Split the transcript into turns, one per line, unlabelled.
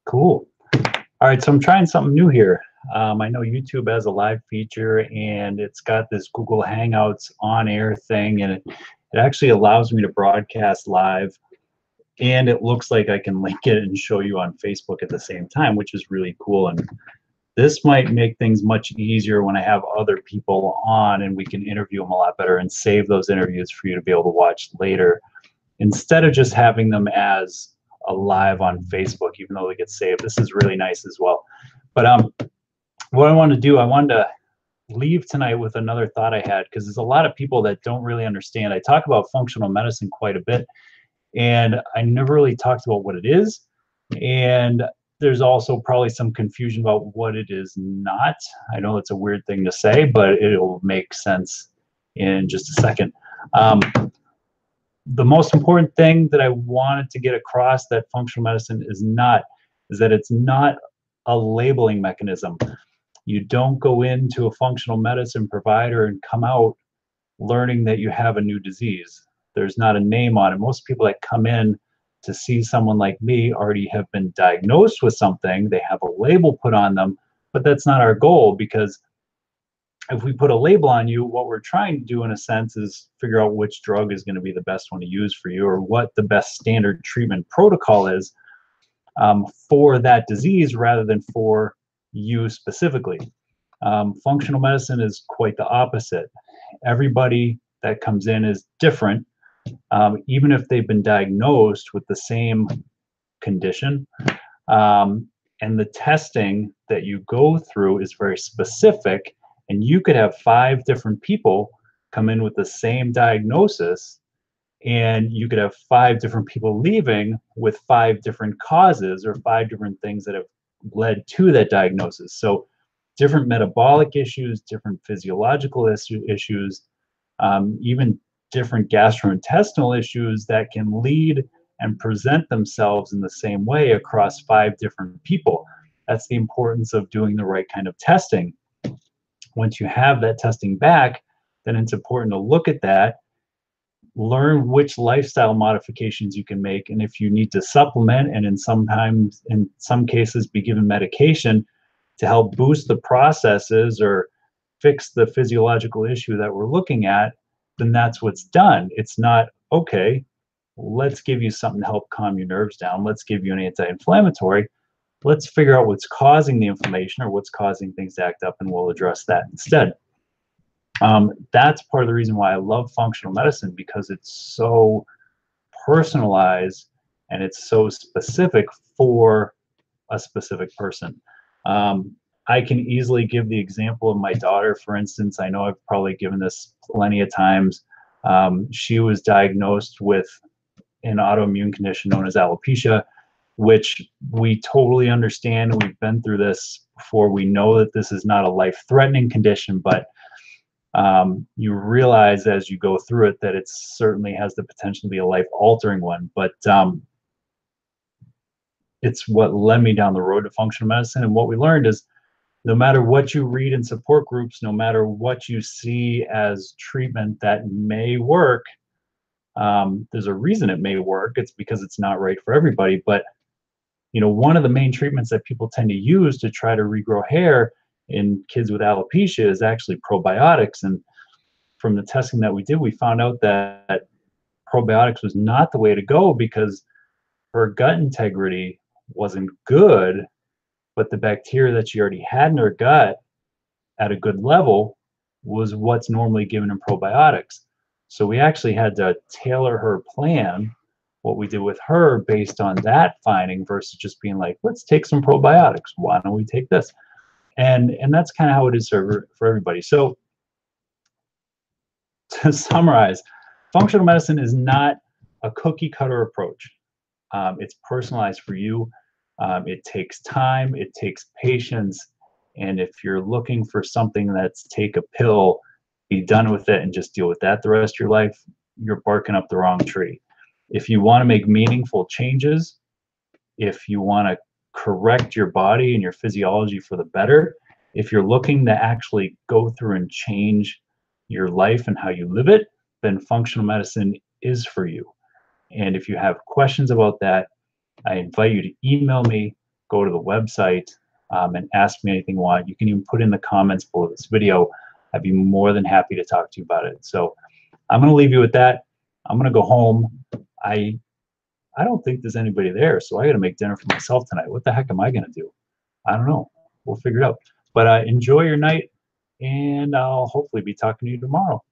Cool. All right, so I'm trying something new here. I know YouTube has a live feature and it's got this Google Hangouts on air thing, and it actually allows me to broadcast live, and it looks like I can link it and show you on Facebook at the same time, which is really cool. And this might make things much easier when I have other people on and we can interview them a lot better and save those interviews for you to be able to watch later, instead of just having them as a live on Facebook, even though they get saved. This is really nice as well. But what I wanted to do, I wanted to leave tonight with another thought I had, because there's a lot of people that don't really understand. I talk about functional medicine quite a bit, and I never really talked about what it is. And there's also probably some confusion about what it is not. I know it's a weird thing to say, but it'll make sense in just a second. The most important thing that I wanted to get across that functional medicine is that it's not a labeling mechanism. You don't go into a functional medicine provider and come out learning that you have a new disease. There's not a name on it. Most people that come in to see someone like me already have been diagnosed with something. They have a label put on them, but that's not our goal, because if we put a label on you, what we're trying to do in a sense is figure out which drug is going to be the best one to use for you, or what the best standard treatment protocol is for that disease, rather than for you specifically. Functional medicine is quite the opposite. Everybody that comes in is different, even if they've been diagnosed with the same condition. And the testing that you go through is very specific. And you could have 5 different people come in with the same diagnosis, and you could have 5 different people leaving with 5 different causes or 5 different things that have led to that diagnosis. So different metabolic issues, different physiological issues, even different gastrointestinal issues that can lead and present themselves in the same way across 5 different people. That's the importance of doing the right kind of testing. Once you have that testing back, then it's important to look at that, learn which lifestyle modifications you can make, and if you need to supplement, and in some cases be given medication to help boost the processes or fix the physiological issue that we're looking at, then that's what's done. It's not, okay, let's give you something to help calm your nerves down, let's give you an anti-inflammatory. Let's figure out what's causing the inflammation or what's causing things to act up, and we'll address that instead. That's part of the reason why I love functional medicine, because it's so personalized and it's so specific for a specific person. I can easily give the example of my daughter, for instance. I know I've probably given this plenty of times. She was diagnosed with an autoimmune condition known as alopecia, which we totally understand. We've been through this before. We know that this is not a life-threatening condition, but you realize as you go through it that it certainly has the potential to be a life-altering one. But it's what led me down the road to functional medicine. And what we learned is, no matter what you read in support groups, no matter what you see as treatment that may work, there's a reason it may work. It's because it's not right for everybody. But one of the main treatments that people tend to use to try to regrow hair in kids with alopecia is actually probiotics. And from the testing that we did, we found out that probiotics was not the way to go, because her gut integrity wasn't good, but the bacteria that she already had in her gut at a good level was what's normally given in probiotics. So we actually had to tailor her plan, what we did with her, based on that finding, versus just being like, let's take some probiotics. Why don't we take this? And that's kind of how it is for everybody. So to summarize, functional medicine is not a cookie cutter approach. It's personalized for you. It takes time, it takes patience. And if you're looking for something that's take a pill, be done with it, and just deal with that the rest of your life, you're barking up the wrong tree. If you want to make meaningful changes, if you want to correct your body and your physiology for the better, if you're looking to actually go through and change your life and how you live it, then functional medicine is for you. And if you have questions about that, I invite you to email me, go to the website and ask me anything you want. You can even put in the comments below this video. I'd be more than happy to talk to you about it. So I'm going to leave you with that. I'm going to go home. I don't think there's anybody there, so I got to make dinner for myself tonight. What the heck am I going to do? I don't know. We'll figure it out. But enjoy your night, and I'll hopefully be talking to you tomorrow.